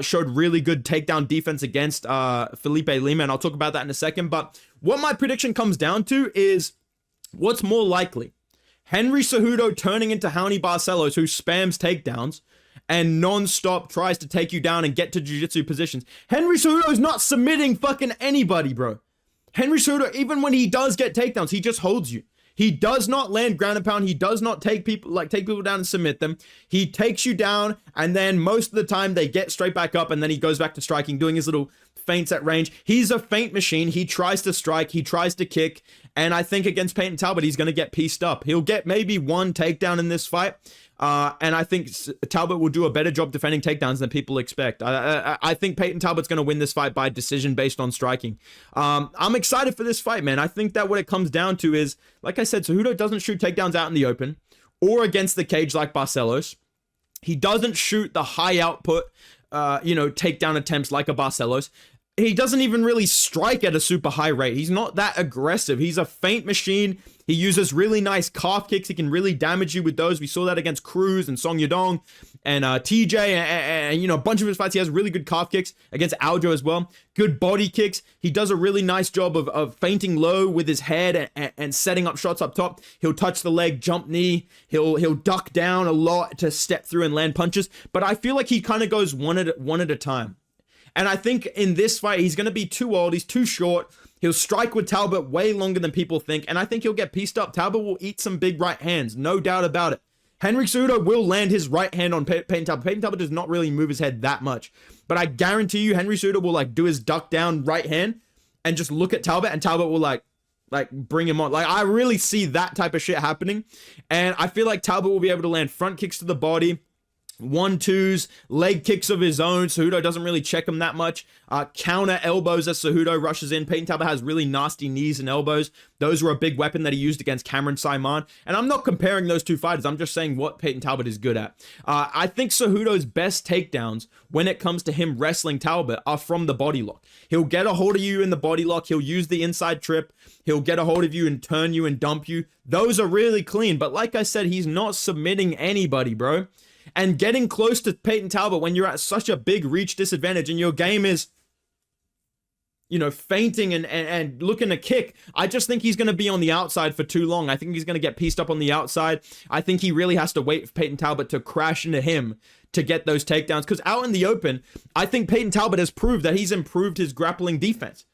showed really good takedown defense against Felipe Lima, and I'll talk about that in a second. But what my prediction comes down to is what's more likely: Henry Cejudo turning into Raoni Barcelos, who spams takedowns and non-stop tries to take you down and get to jiu-jitsu positions. Henry Cejudo is not submitting fucking anybody, bro. Henry Cejudo, even when he does get takedowns, he just holds you. He does not land ground and pound. He does not take people down and submit them. He takes you down, and then most of the time they get straight back up, and then he goes back to striking, doing his little feints at range. He's a feint machine. He tries to strike. He tries to kick. And I think against Peyton Talbott, he's going to get pieced up. He'll get maybe one takedown in this fight. And I think Talbott will do a better job defending takedowns than people expect. I think Peyton Talbott's going to win this fight by decision based on striking. I'm excited for this fight, man. I think that what it comes down to is, like I said, Cejudo doesn't shoot takedowns out in the open or against the cage like Barcelos. He doesn't shoot the high output, takedown attempts like a Barcelos. He doesn't even really strike at a super high rate. He's not that aggressive. He's a feint machine. He uses really nice calf kicks. He can really damage you with those. We saw that against Cruz and Song Yadong and TJ and a bunch of his fights. He has really good calf kicks against Aljo as well. Good body kicks. He does a really nice job of feinting low with his head and setting up shots up top. He'll touch the leg, jump knee. He'll duck down a lot to step through and land punches. But I feel like he kind of goes one at a time. And I think in this fight, he's going to be too old. He's too short. He'll strike with Talbott way longer than people think. And I think he'll get pieced up. Talbott will eat some big right hands. No doubt about it. Henry Cejudo will land his right hand on Peyton Talbott. Peyton Talbott does not really move his head that much. But I guarantee you, Henry Cejudo will do his duck down right hand and just look at Talbott. And Talbott will bring him on. I really see that type of shit happening. And I feel like Talbott will be able to land front kicks to the body, 1-2s, leg kicks of his own. Cejudo doesn't really check him that much. Counter elbows as Cejudo rushes in. Peyton Talbott has really nasty knees and elbows. Those were a big weapon that he used against Cameron Simon. And I'm not comparing those two fighters. I'm just saying what Peyton Talbott is good at. I think Cejudo's best takedowns when it comes to him wrestling Talbott are from the body lock. He'll get a hold of you in the body lock. He'll use the inside trip. He'll get a hold of you and turn you and dump you. Those are really clean. But like I said, he's not submitting anybody, bro. And getting close to Peyton Talbott when you're at such a big reach disadvantage and your game is, feinting and looking to kick, I just think he's going to be on the outside for too long. I think he's going to get pieced up on the outside. I think he really has to wait for Peyton Talbott to crash into him to get those takedowns. Because out in the open, I think Peyton Talbott has proved that he's improved his grappling defense.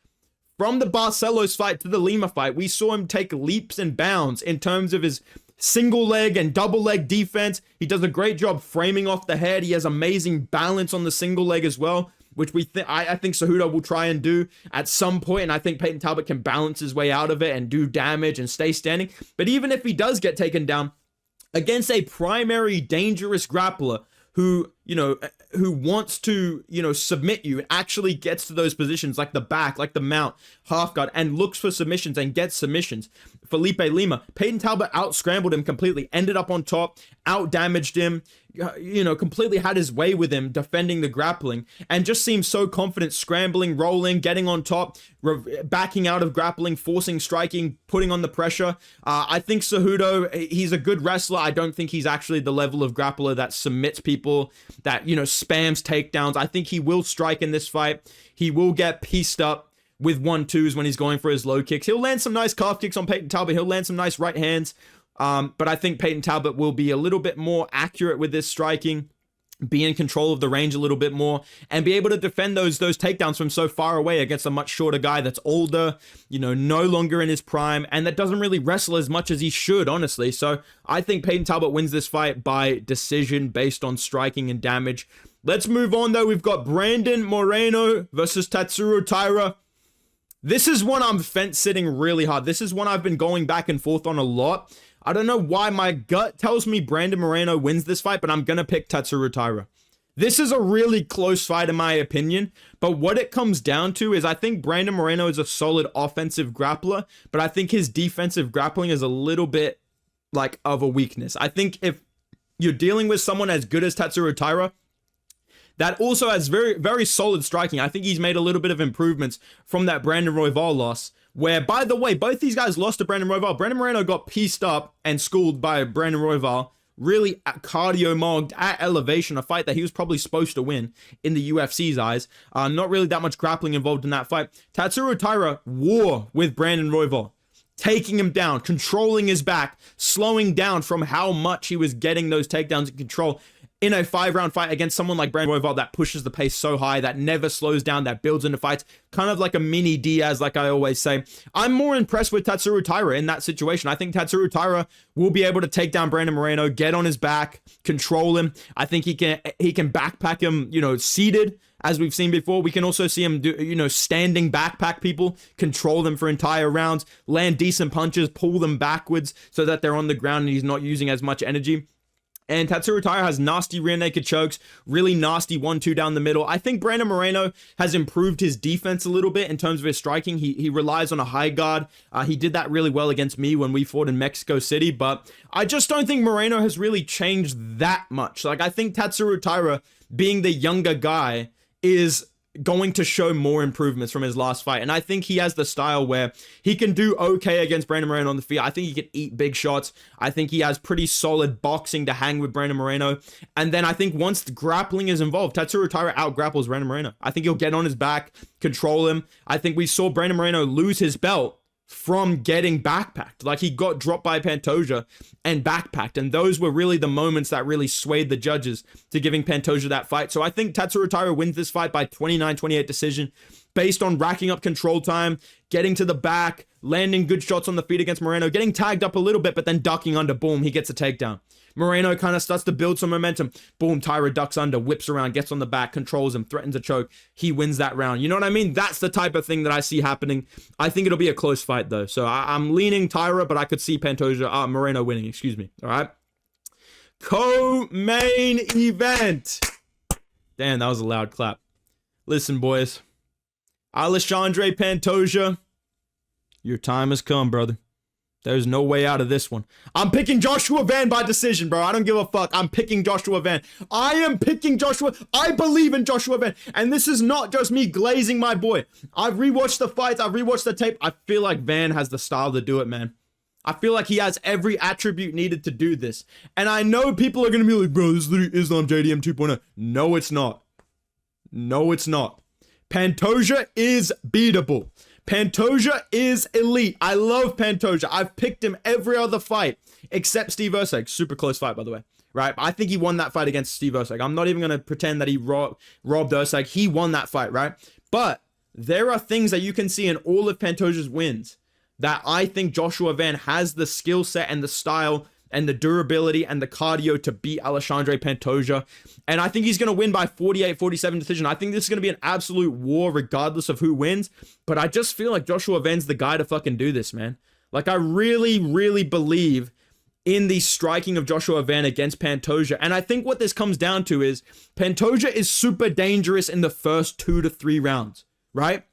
From the Barcelos fight to the Lima fight, we saw him take leaps and bounds in terms of his single leg and double leg defense. He does a great job framing off the head. He has amazing balance on the single leg as well, which I think Cejudo will try and do at some point, and I think Peyton Talbott can balance his way out of it and do damage and stay standing. But even if he does get taken down against a primary dangerous grappler who wants to, submit you and actually gets to those positions like the back, like the mount, half guard, and looks for submissions and gets submissions. Felipe Lima, Peyton Talbott out-scrambled him completely, ended up on top, out-damaged him, completely had his way with him defending the grappling, and just seemed so confident, scrambling, rolling, getting on top, backing out of grappling, forcing striking, putting on the pressure. I think Cejudo, he's a good wrestler. I don't think he's actually the level of grappler that submits people, that, spams takedowns. I think he will strike in this fight. He will get pieced up with 1-2s when he's going for his low kicks. He'll land some nice calf kicks on Peyton Talbott. He'll land some nice right hands. But I think Peyton Talbott will be a little bit more accurate with this striking. be in control of the range a little bit more, and be able to defend those takedowns from so far away against a much shorter guy that's older, you know, no longer in his prime, and that doesn't really wrestle as much as he should, honestly. So I think Peyton Talbott wins this fight by decision based on striking and damage. Let's move on, though. We've got Brandon Moreno versus Tatsuro Taira. This is one I'm fence-sitting really hard. This is one I've been going back and forth on a lot. I don't know why my gut tells me Brandon Moreno wins this fight, but I'm going to pick Tatsuro Taira. This is a really close fight in my opinion, but what it comes down to is I think Brandon Moreno is a solid offensive grappler, but I think his defensive grappling is a little bit like of a weakness. I think if you're dealing with someone as good as Tatsuro Taira, that also has very, very solid striking. I think he's made a little bit of improvements from that Brandon Royval loss, where, by the way, both these guys lost to Brandon Royval. Brandon Moreno got pieced up and schooled by Brandon Royval, really cardio-mogged at elevation, a fight that he was probably supposed to win in the UFC's eyes. Not really that much grappling involved in that fight. Tatsuro Taira wore with Brandon Royval, taking him down, controlling his back, slowing down from how much he was getting those takedowns in control in a 5-round fight against someone like Brandon Royval that pushes the pace so high, that never slows down, that builds into fights, kind of like a mini Diaz, like I always say. I'm more impressed with Tatsuro Taira in that situation. I think Tatsuro Taira will be able to take down Brandon Moreno, get on his back, control him. I think he can backpack him, you know, seated, as we've seen before. We can also see him do, you know, standing backpack people, control them for entire rounds, land decent punches, pull them backwards so that they're on the ground and he's not using as much energy. And Tatsuro Taira has nasty rear naked chokes, really nasty 1-2 down the middle. I think Brandon Moreno has improved his defense a little bit in terms of his striking. He relies on a high guard. He did that really well against me when we fought in Mexico City, but I just don't think Moreno has really changed that much. Like, I think Tatsuro Taira, being the younger guy, is going to show more improvements from his last fight. And I think he has the style where he can do okay against Brandon Moreno on the feet. I think he can eat big shots. I think he has pretty solid boxing to hang with Brandon Moreno. And then I think once the grappling is involved, Tatsuro Taira out-grapples Brandon Moreno. I think he'll get on his back, control him. I think we saw Brandon Moreno lose his belt from getting backpacked. Like, he got dropped by Pantoja and backpacked, and those were really the moments that really swayed the judges to giving Pantoja that fight. So I think Tatsuro Taira wins this fight by 29-28 decision based on racking up control time, getting to the back, landing good shots on the feet against Moreno, getting tagged up a little bit, but then ducking under. Boom, he gets a takedown. Moreno kind of starts to build some momentum. Boom, Taira ducks under, whips around, gets on the back, controls him, threatens a choke. He wins that round. You know what I mean? That's the type of thing that I see happening. I think it'll be a close fight, though. So I'm leaning Taira, but I could see Moreno winning, excuse me. All right? Co-main event. Damn, that was a loud clap. Listen, boys. Alexandre Pantoja, your time has come, brother. There's no way out of this one. I'm picking Joshua Van by decision, bro. I don't give a fuck. I'm picking Joshua Van. I am picking Joshua. I believe in Joshua Van. And this is not just me glazing my boy. I've rewatched the fights. I've rewatched the tape. I feel like Van has the style to do it, man. I feel like he has every attribute needed to do this. And I know people are going to be like, bro, this is literally Islam JDM 2.0. No, it's not. No, it's not. Pantoja is beatable. Pantoja is elite. I love Pantoja. I've picked him every other fight except Steve Erceg. Super close fight, by the way. Right? I think he won that fight against Steve Erceg. I'm not even going to pretend that he robbed Erceg. He won that fight, right? But there are things that you can see in all of Pantoja's wins that I think Joshua Van has the skill set and the style and the durability and the cardio to beat Alexandre Pantoja. And I think he's going to win by 48-47 decision. I think this is going to be an absolute war regardless of who wins. But I just feel like Joshua Van's the guy to fucking do this, man. Like, I really, really believe in the striking of Joshua Van against Pantoja. And I think what this comes down to is Pantoja is super dangerous in the first 2 to 3 rounds, right?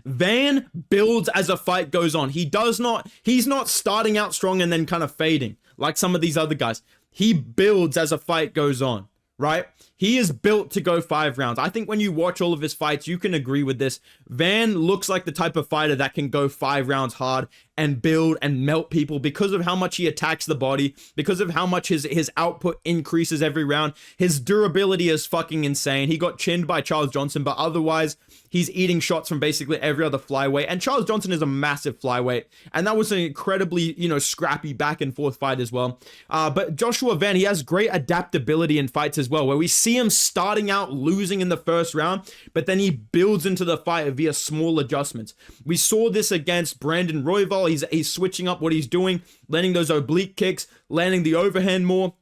Van builds as a fight goes on. He's not starting out strong and then kind of fading like some of these other guys. He builds as a fight goes on, right? He is built to go 5 rounds. I think when you watch all of his fights, you can agree with this. Van looks like the type of fighter that can go 5 rounds hard and build and melt people because of how much he attacks the body, because of how much his output increases every round. His durability is fucking insane. He got chinned by Charles Johnson, but otherwise he's eating shots from basically every other flyweight. And Charles Johnson is a massive flyweight, and that was an incredibly, scrappy back and forth fight as well. But Joshua Van, he has great adaptability in fights as well, where we see him starting out losing in the first round, but then he builds into the fight via small adjustments. We saw this against Brandon Royval. He's switching up what he's doing, landing those oblique kicks, landing the overhand more,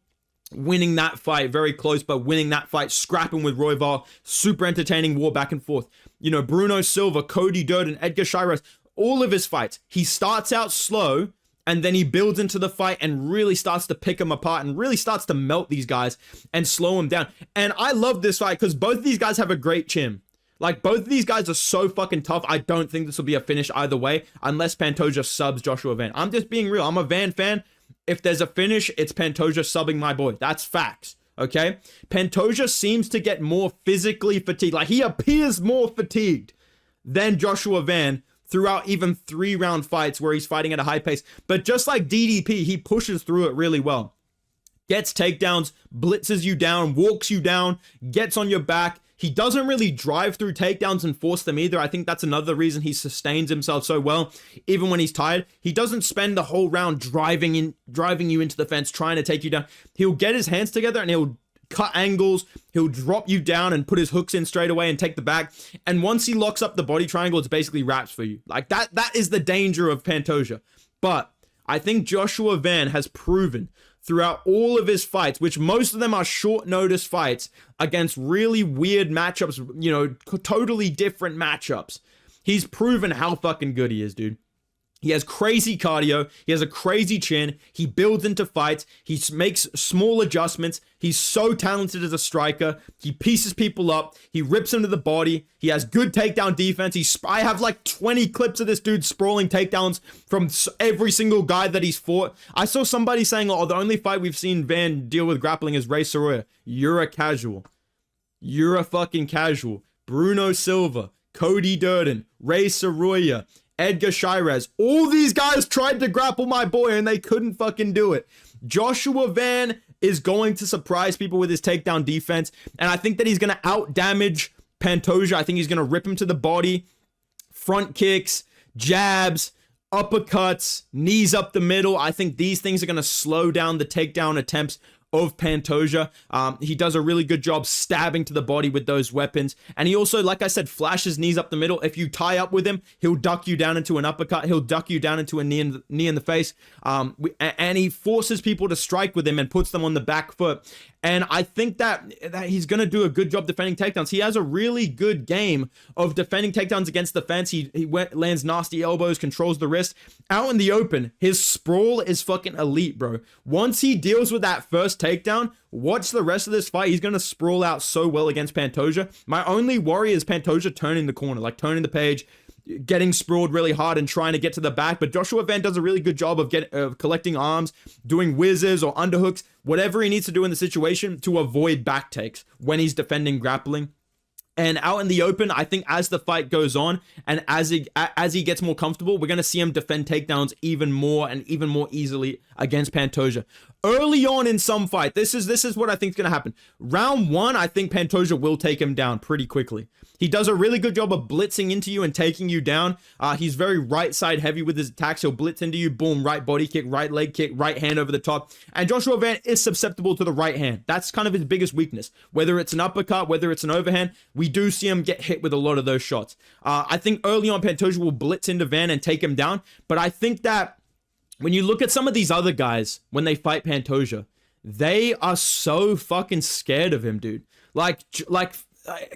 winning that fight very close, but winning that fight, scrapping with Royval. Super entertaining war back and forth. Bruno Silva, Cody Durden, Edgar Chairez, all of his fights, he starts out slow and then he builds into the fight and really starts to pick them apart and really starts to melt these guys and slow them down. And I love this fight because both of these guys have a great chin. Like, both of these guys are so fucking tough. I don't think this will be a finish either way unless Pantoja subs Joshua Van. I'm just being real. I'm a Van fan. If there's a finish, it's Pantoja subbing my boy. That's facts, okay? Pantoja seems to get more physically fatigued. Like, he appears more fatigued than Joshua Van throughout even 3-round fights where he's fighting at a high pace. But just like DDP, he pushes through it really well. Gets takedowns, blitzes you down, walks you down, gets on your back. He doesn't really drive through takedowns and force them either. I think that's another reason he sustains himself so well, even when he's tired. He doesn't spend the whole round driving you into the fence, trying to take you down. He'll get his hands together and he'll cut angles. He'll drop you down and put his hooks in straight away and take the back. And once he locks up the body triangle, it's basically wraps for you. Like, that is the danger of Pantoja. But I think Joshua Van has proven throughout all of his fights, which most of them are short notice fights against really weird matchups, totally different matchups. He's proven how fucking good he is, dude. He has crazy cardio. He has a crazy chin. He builds into fights. He makes small adjustments. He's so talented as a striker. He pieces people up. He rips them to the body. He has good takedown defense. I have like 20 clips of this dude sprawling takedowns from every single guy that he's fought. I saw somebody saying, the only fight we've seen Van deal with grappling is Ray Soroya. You're a casual. You're a fucking casual. Bruno Silva, Cody Durden, Ray Soroya, Edgar Chairez, all these guys tried to grapple my boy and they couldn't fucking do it. Joshua Van is going to surprise people with his takedown defense, and I think that he's going to out-damage Pantoja. I think he's going to rip him to the body, front kicks, jabs, uppercuts, knees up the middle. I think these things are going to slow down the takedown attempts of Pantoja. He does a really good job stabbing to the body with those weapons. And he also, like I said, flashes knees up the middle. If you tie up with him, he'll duck you down into an uppercut. He'll duck you down into a knee in the face. And he forces people to strike with him and puts them on the back foot. And I think that he's going to do a good job defending takedowns. He has a really good game of defending takedowns against the fence. He lands nasty elbows, controls the wrist. Out in the open, his sprawl is fucking elite, bro. Once he deals with that first takedown, watch the rest of this fight. He's going to sprawl out so well against Pantoja. My only worry is Pantoja turning the corner, like turning the page, getting sprawled really hard and trying to get to the back. But Joshua Van does a really good job of collecting arms, doing whizzes or underhooks, whatever he needs to do in the situation to avoid back takes when he's defending grappling. And out in the open, I think as the fight goes on and as he gets more comfortable, we're going to see him defend takedowns even more and even more easily against Pantoja. Early on in some fight, this is what I think is going to happen. Round 1, I think Pantoja will take him down pretty quickly. He does a really good job of blitzing into you and taking you down. He's very right side heavy with his attacks. He'll blitz into you, boom, right body kick, right leg kick, right hand over the top. And Joshua Van is susceptible to the right hand. That's kind of his biggest weakness. Whether it's an uppercut, whether it's an overhand, we do see him get hit with a lot of those shots. I think early on Pantoja will blitz into Van and take him down. But I think that when you look at some of these other guys, when they fight Pantoja, they are so fucking scared of him, dude. Like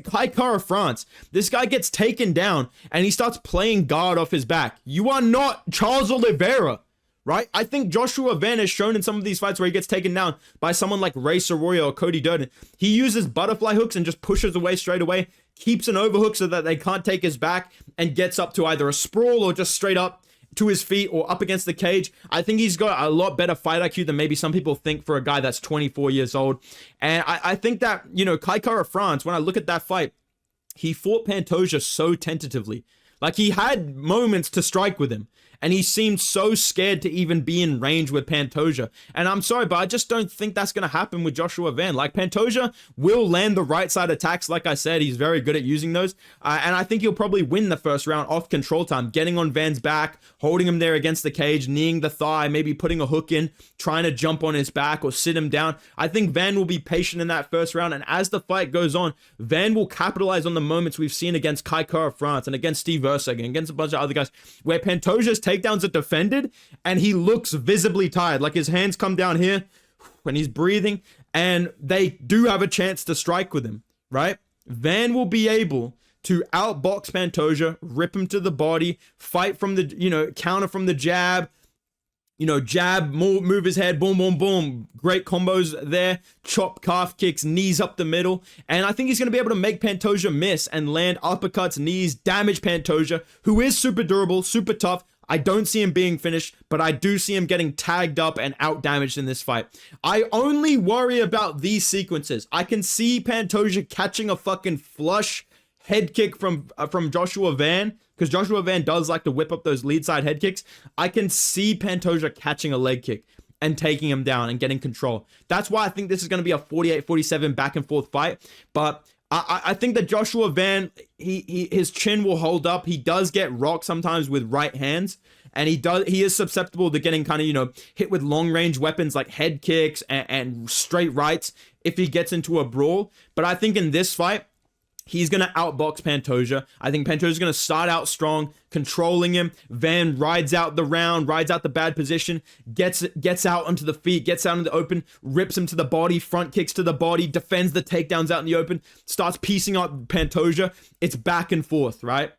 Kai Kara France, this guy gets taken down and he starts playing guard off his back. You are not Charles Oliveira, right? I think Joshua Van has shown in some of these fights where he gets taken down by someone like Ray Soroya or Cody Durden. He uses butterfly hooks and just pushes away straight away, keeps an overhook so that they can't take his back, and gets up to either a sprawl or just straight up to his feet or up against the cage. I think he's got a lot better fight IQ than maybe some people think for a guy that's 24 years old. And I think that, Kai Kara France, when I look at that fight, he fought Pantoja so tentatively. Like, he had moments to strike with him, and he seemed so scared to even be in range with Pantoja. And I'm sorry, but I just don't think that's going to happen with Joshua Van. Like, Pantoja will land the right side attacks. Like I said, he's very good at using those. And I think he'll probably win the first round off control time, getting on Van's back, holding him there against the cage, kneeing the thigh, maybe putting a hook in, trying to jump on his back or sit him down. I think Van will be patient in that first round. And as the fight goes on, Van will capitalize on the moments we've seen against Kai Kara France and against Steve Erceg and against a bunch of other guys, where Pantoja's takedowns are defended and he looks visibly tired. Like, his hands come down here when he's breathing, and they do have a chance to strike with him, right? Van will be able to outbox Pantoja, rip him to the body, fight from the, counter from the jab, jab, move his head, boom, boom, boom. Great combos there. Chop, calf kicks, knees up the middle. And I think he's going to be able to make Pantoja miss and land uppercuts, knees, damage Pantoja, who is super durable, super tough. I don't see him being finished, but I do see him getting tagged up and out damaged in this fight. I only worry about these sequences. I can see Pantoja catching a fucking flush head kick from Joshua Van, because Joshua Van does like to whip up those lead side head kicks. I can see Pantoja catching a leg kick and taking him down and getting control. That's why I think this is going to be a 48-47 back and forth fight. But I think that Joshua Van, his chin will hold up. He does get rocked sometimes with right hands, and he is susceptible to getting kind of, hit with long range weapons like head kicks and straight rights if he gets into a brawl. But I think in this fight, he's going to outbox Pantoja. I think Pantoja's going to start out strong, controlling him. Van rides out the round, rides out the bad position, gets out onto the feet, gets out in the open, rips him to the body, front kicks to the body, defends the takedowns out in the open, starts piecing up Pantoja. It's back and forth, right?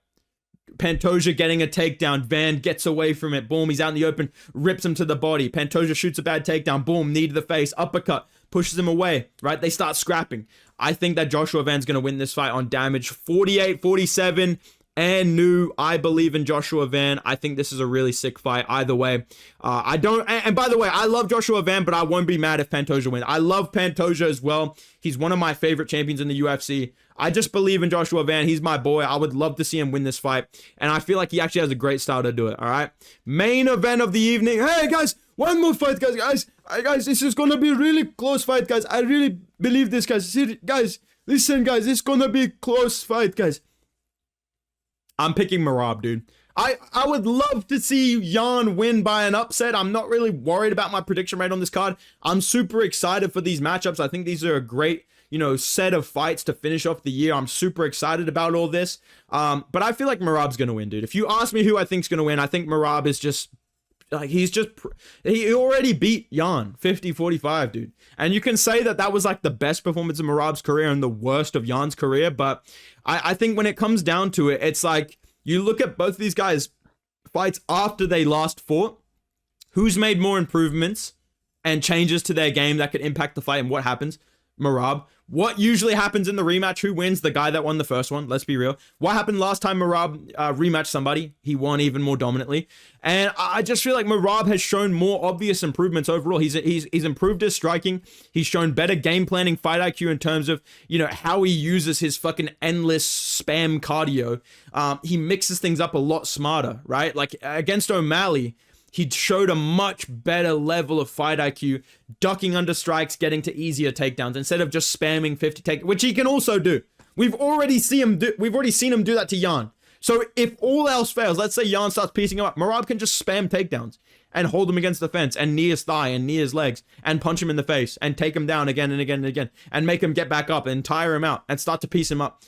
Pantoja getting a takedown. Van gets away from it. Boom, he's out in the open, rips him to the body. Pantoja shoots a bad takedown. Boom, knee to the face, uppercut, pushes him away, right? They start scrapping. I think that Joshua Van's going to win this fight on damage. 48-47 and new. I believe in Joshua Van. I think this is a really sick fight either way. I don't, and by the way, I love Joshua Van, but I won't be mad if Pantoja wins. I love Pantoja as well. He's one of my favorite champions in the UFC. I just believe in Joshua Van. He's my boy. I would love to see him win this fight. And I feel like he actually has a great style to do it. All right. Main event of the evening. Hey guys, one more fight, guys. Guys, this is going to be a really close fight, guys. I really believe this, guys. Guys, listen, guys. It's going to be a close fight, guys. I'm picking Merab, dude. I would love to see Jan win by an upset. I'm not really worried about my prediction rate on this card. I'm super excited for these matchups. I think these are a great, set of fights to finish off the year. I'm super excited about all this. But I feel like Merab's going to win, dude. If you ask me who I think's going to win, I think Merab is just, like, he already beat Jan 50-45, dude. And you can say that was like the best performance of Merab's career and the worst of Jan's career. But I think when it comes down to it, it's like, you look at both of these guys' fights after they last fought, who's made more improvements and changes to their game that could impact the fight, and what happens? Merab. What usually happens in the rematch? Who wins? The guy that won the first one. Let's be real. What happened last time Merab rematched somebody? He won even more dominantly. And I just feel like Merab has shown more obvious improvements overall. He's improved his striking. He's shown better game planning, fight IQ in terms of, how he uses his fucking endless spam cardio. He mixes things up a lot smarter, right? Like against O'Malley, he showed a much better level of fight IQ, ducking under strikes, getting to easier takedowns instead of just spamming 50 take, which he can also do. We've already seen him do that to Jan. So if all else fails, let's say Jan starts piecing him up, Merab can just spam takedowns and hold him against the fence and knee his thigh and knee his legs and punch him in the face and take him down again and again and again and make him get back up and tire him out and start to piece him up.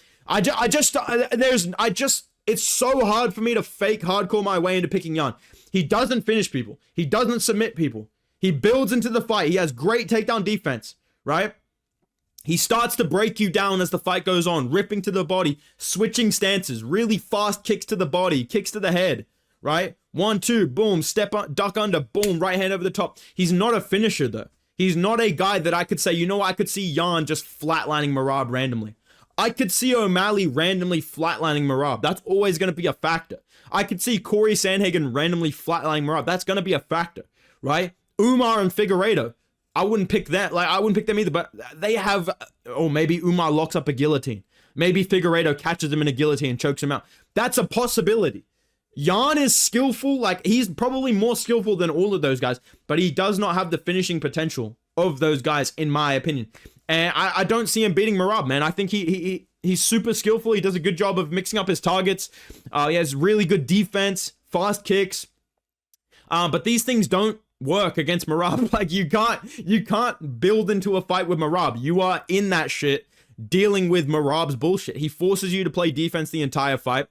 It's so hard for me to fake hardcore my way into picking Jan. He doesn't finish people. He doesn't submit people. He builds into the fight. He has great takedown defense, right? He starts to break you down as the fight goes on, ripping to the body, switching stances, really fast kicks to the body, kicks to the head, right? 1, 2, boom, step up, duck under, boom, right hand over the top. He's not a finisher though. He's not a guy that I could say, I could see Jan just flatlining Merab randomly. I could see O'Malley randomly flatlining Merab. That's always going to be a factor. I could see Corey Sandhagen randomly flatlining Merab. That's going to be a factor, right? Umar and Figueiredo. I wouldn't pick that. I wouldn't pick them either, but they have, or maybe Umar locks up a guillotine. Maybe Figueiredo catches him in a guillotine and chokes him out. That's a possibility. Jan is skillful. Like, he's probably more skillful than all of those guys, but he does not have the finishing potential of those guys, in my opinion. And I don't see him beating Merab, man. I think he's super skillful. He does a good job of mixing up his targets. He has really good defense, fast kicks. But these things don't work against Merab. Like, you can't build into a fight with Merab. You are in that shit dealing with Merab's bullshit. He forces you to play defense the entire fight.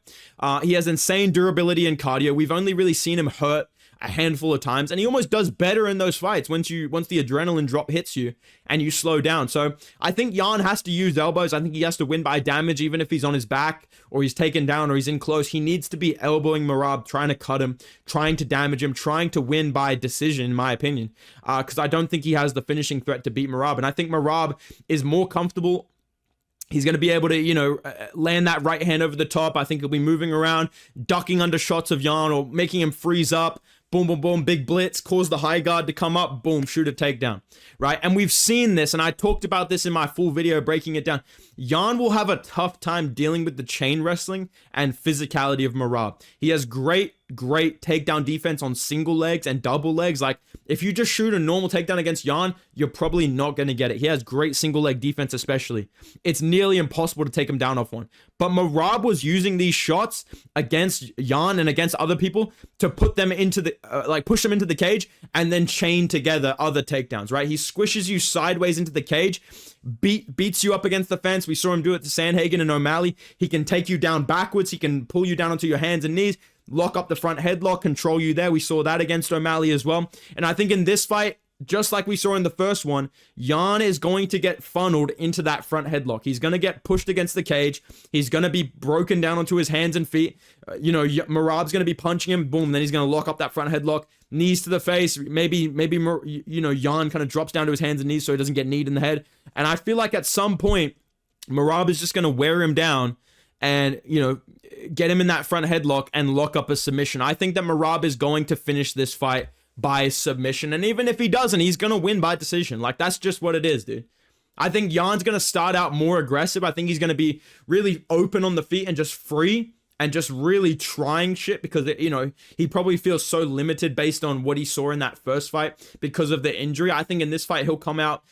He has insane durability and cardio. We've only really seen him hurt a handful of times, and he almost does better in those fights once the adrenaline drop hits you and you slow down. So I think Jan has to use elbows. I think he has to win by damage, even if he's on his back or he's taken down or he's in close. He needs to be elbowing Merab, trying to cut him, trying to damage him, trying to win by decision, in my opinion, because I don't think he has the finishing threat to beat Merab. And I think Merab is more comfortable. He's going to be able to, land that right hand over the top. I think he'll be moving around, ducking under shots of Jan or making him freeze up. Boom, boom, boom, big blitz, cause the high guard to come up, boom, shoot a takedown, right? And we've seen this, and I talked about this in my full video breaking it down. Jan will have a tough time dealing with the chain wrestling and physicality of Merab. He has great takedown defense on single legs and double legs. Like, if you just shoot a normal takedown against Jan, you're probably not going to get it. He has great single leg defense, especially. It's nearly impossible to take him down off one. But Merab was using these shots against Jan and against other people to put them into the, push them into the cage and then chain together other takedowns, right? He squishes you sideways into the cage, beats you up against the fence. We saw him do it to Sandhagen and O'Malley. He can take you down backwards. He can pull you down onto your hands and knees, lock up the front headlock, control you there. We saw that against O'Malley as well. And I think in this fight, just like we saw in the first one, Jan is going to get funneled into that front headlock. He's going to get pushed against the cage. He's going to be broken down onto his hands and feet. Merab's going to be punching him. Boom. Then he's going to lock up that front headlock. Knees to the face. Maybe Jan kind of drops down to his hands and knees so he doesn't get kneed in the head. And I feel like at some point, Merab is just going to wear him down and, get him in that front headlock and lock up a submission. I think that Merab is going to finish this fight by submission. And even if he doesn't, he's going to win by decision. Like, that's just what it is, dude. I think Jan's going to start out more aggressive. I think he's going to be really open on the feet and just free and just really trying shit because, he probably feels so limited based on what he saw in that first fight because of the injury. I think in this fight, he'll come out,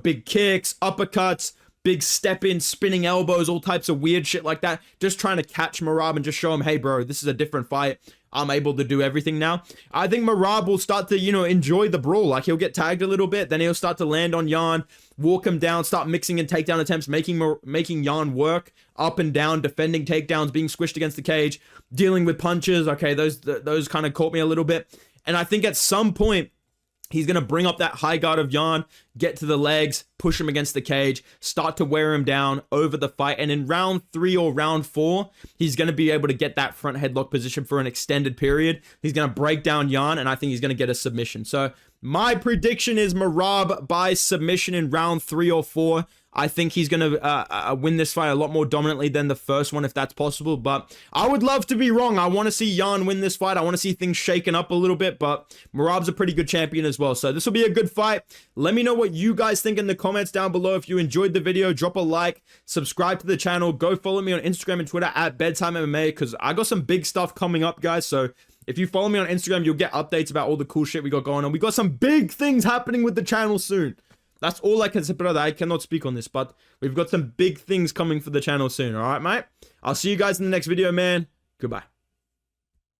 big kicks, uppercuts, big step in, spinning elbows, all types of weird shit like that. Just trying to catch Merab and just show him, hey, bro, this is a different fight. I'm able to do everything now. I think Merab will start to, enjoy the brawl. Like, he'll get tagged a little bit. Then he'll start to land on Jan, walk him down, start mixing in takedown attempts, making Jan work up and down, defending takedowns, being squished against the cage, dealing with punches. Okay, those kind of caught me a little bit. And I think at some point, he's going to bring up that high guard of Jan, get to the legs, push him against the cage, start to wear him down over the fight. And in round 3 or round 4, he's going to be able to get that front headlock position for an extended period. He's going to break down Jan, and I think he's going to get a submission. So my prediction is Merab by submission in round 3 or 4. I think he's going to win this fight a lot more dominantly than the first one, if that's possible. But I would love to be wrong. I want to see Jan win this fight. I want to see things shaken up a little bit. But Merab's a pretty good champion as well. So this will be a good fight. Let me know what you guys think in the comments down below. If you enjoyed the video, drop a like, subscribe to the channel. Go follow me on Instagram and Twitter at Bedtime MMA because I got some big stuff coming up, guys. So if you follow me on Instagram, you'll get updates about all the cool shit we got going on. We got some big things happening with the channel soon. That's all I can say, brother. I cannot speak on this, but we've got some big things coming for the channel soon. All right, mate? I'll see you guys in the next video, man. Goodbye.